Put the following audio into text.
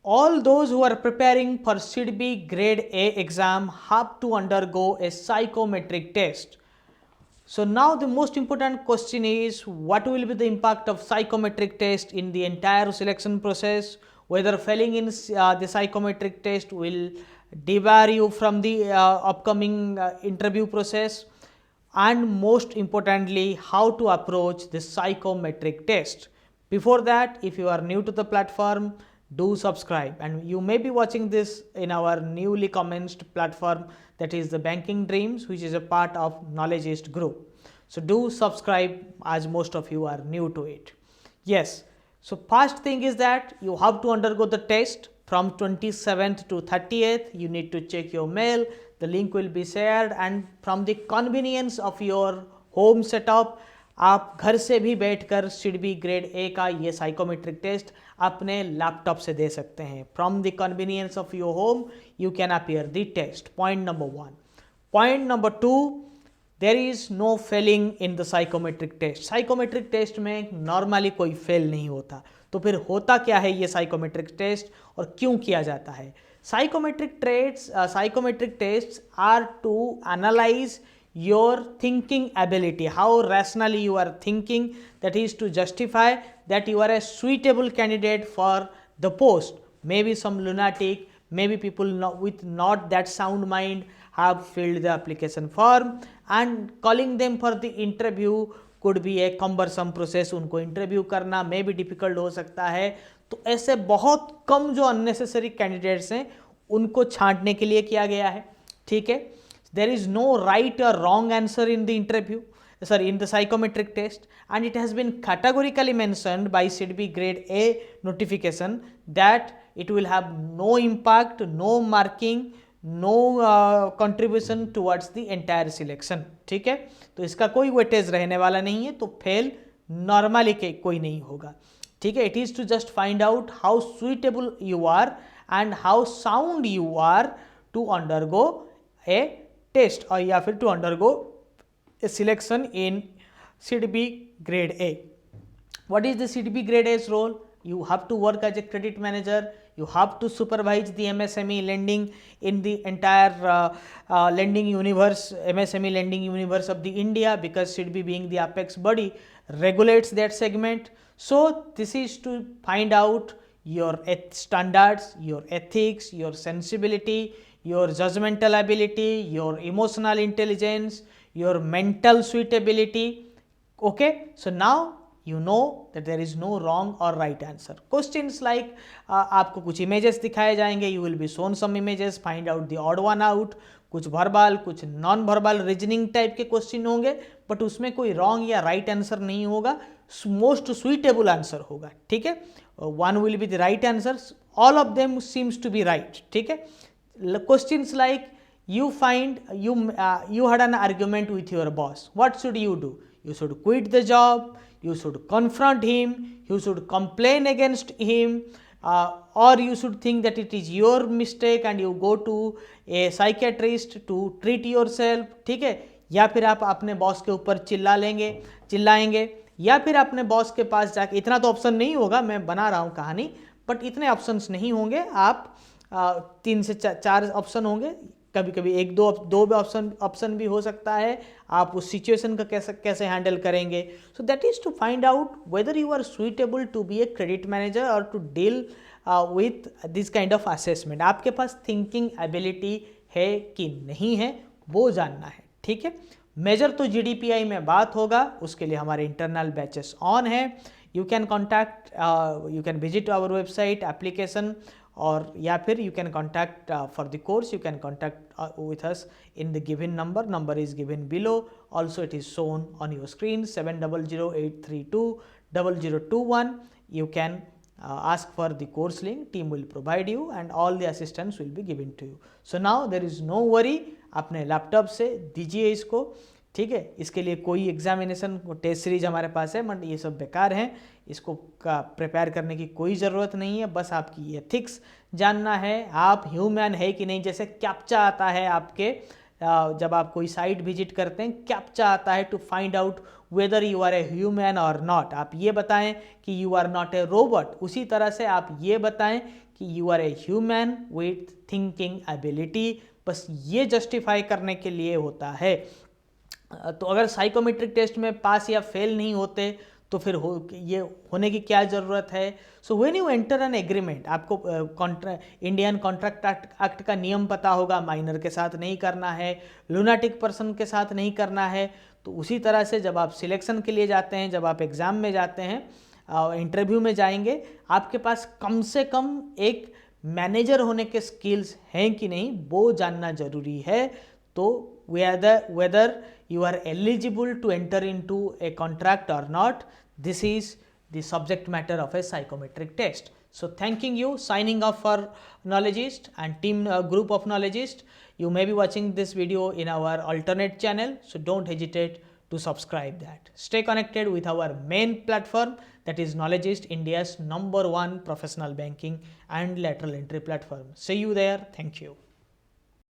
All those who are preparing for SIDBI Grade A exam have to undergo a psychometric test. So now the most important question is, what will be the impact of psychometric test in the entire selection process? Whether failing in the psychometric test will debar you from the upcoming interview process, and most importantly, how to approach the psychometric test. Before that, if you are new to the platform, do subscribe, and you may be watching this in our newly commenced platform, that is the Banking Dreams, which is a part of Knowledgeist group. So do subscribe, as most of you are new to it. Yes, so first thing is that you have to undergo the test from 27th to 30th. You need to check your mail, the link will be shared, and from the convenience of your home setup, आप घर से भी बैठकर SIDBI grade ए का ये psychometric test अपने laptop से दे सकते हैं. From the convenience of your home you can appear the test. Point number 1. Point number 2, there is no failing in the psychometric test. Psychometric test में नॉर्मली कोई fail नहीं होता. तो फिर होता क्या है ये साइकोमेट्रिक टेस्ट और क्यों किया जाता है? Psychometric test are to analyse your thinking ability, how rationally you are thinking, that is to justify that you are a suitable candidate for the post. Maybe some lunatic, maybe people with not that sound mind have filled the application form, and calling them for the interview could be a cumbersome process. उनको interview करना मे भी difficult हो सकता है. तो ऐसे बहुत कम जो अननेसेसरी कैंडिडेट्स हैं उनको छांटने के लिए किया गया है. ठीक है. There is no right or wrong answer in the in the psychometric test, and it has been categorically mentioned by SIDBI Grade A notification that it will have no impact, no marking, no contribution towards the entire selection. ठीक है. तो इसका कोई weightage रहने वाला नहीं है, तो फेल नॉर्मली कोई नहीं होगा. ठीक है. It is to just find out how suitable you are and how sound you are to undergo a test और या फिर to undergo a selection in SIDBI grade A. What is the SIDBI grade A's role? You have to work as a credit manager. You have to supervise the MSME lending in the entire lending universe, MSME lending universe of the India, because SIDBI being the apex body regulates that segment. So this is to find out your standards, your ethics, your sensibility, your judgmental ability, your emotional intelligence, your mental suitability. Okay, so now you know that there is no wrong or right answer. Questions like आपको कुछ images दिखाए जाएंगे, you will be shown some images, find out the odd one out. कुछ verbal, कुछ non verbal reasoning type के question होंगे, but उसमें कोई wrong या right answer नहीं होगा, most suitable answer होगा. ठीक है. One will be the right answers, all of them seems to be right. ठीक है. Questions like, you had an argument with your boss, what should you do? You should quit the job, you should confront him, you should complain against him, or you should think that it is your mistake and you go to a psychiatrist to treat yourself. ठीक है. या फिर आप अपने boss के ऊपर चिल्लाएंगे, या फिर अपने बॉस के पास जाके, इतना तो ऑप्शन नहीं होगा, मैं बना रहा हूँ कहानी, बट इतने ऑप्शंस नहीं होंगे. आप 3 से 4 ऑप्शन होंगे, कभी कभी 1-2 ऑप्शन भी हो सकता है. आप उस सिचुएशन का कैसे हैंडल करेंगे. So that is to find out whether you are suitable to be a credit manager और to deal with this kind of assessment. आपके पास थिंकिंग एबिलिटी है कि नहीं है, वो जानना है. ठीक है. मेजर तो GDPI में बात होगा, उसके लिए हमारे इंटरनल बैचेस ऑन है. You can visit our website application, और या फिर you can contact for the course, you can contact with us in the given number is given below. Also it is shown on your screen, 7008320021. You can ask for the course link, team will provide you and all the assistance will be given to you. So now there is no worry, अपने laptop से दीजिए इसको. ठीक है. इसके लिए कोई examination test series हमारे पास है, बट ये सब बेकार हैं, इसको का प्रिपेयर करने की कोई ज़रूरत नहीं है. बस आपकी एथिक्स जानना है, आप ह्यूमन है कि नहीं. जैसे कैप्चा आता है आपके जब आप कोई साइट विजिट करते हैं, कैप्चा आता है to find out whether you are a human और नॉट। आप ये बताएं कि you are not a robot, उसी तरह से आप ये बताएं कि you are a human with thinking ability. बस ये जस्टिफाई करने के लिए होता है। तो अगर साइकोमेट्रिक टेस्ट में पास या फेल नहीं होते तो फिर ये होने की क्या ज़रूरत है। So when you enter an agreement, आपको इंडियन कॉन्ट्रैक्ट एक्ट का नियम पता होगा, माइनर के साथ नहीं करना है, लूनाटिक पर्सन के साथ नहीं करना है। तो उसी तरह से जब आप सिलेक्शन के लिए जाते हैं, जब आप एग्ज़ाम में जाते हैं, इंटरव्यू में जाएंगे, आपके पास कम से कम एक मैनेजर होने के स्किल्स हैं कि नहीं वो जानना ज़रूरी है। तो whether you are eligible to enter into a contract or not, this is the subject matter of a psychometric test. So thanking you, signing off for Knowledgeist and team group of Knowledgeist. You may be watching this video in our alternate channel, so don't hesitate to subscribe that. Stay connected with our main platform, that is Knowledgeist, India's #1 professional banking and lateral entry platform. See you there. Thank you.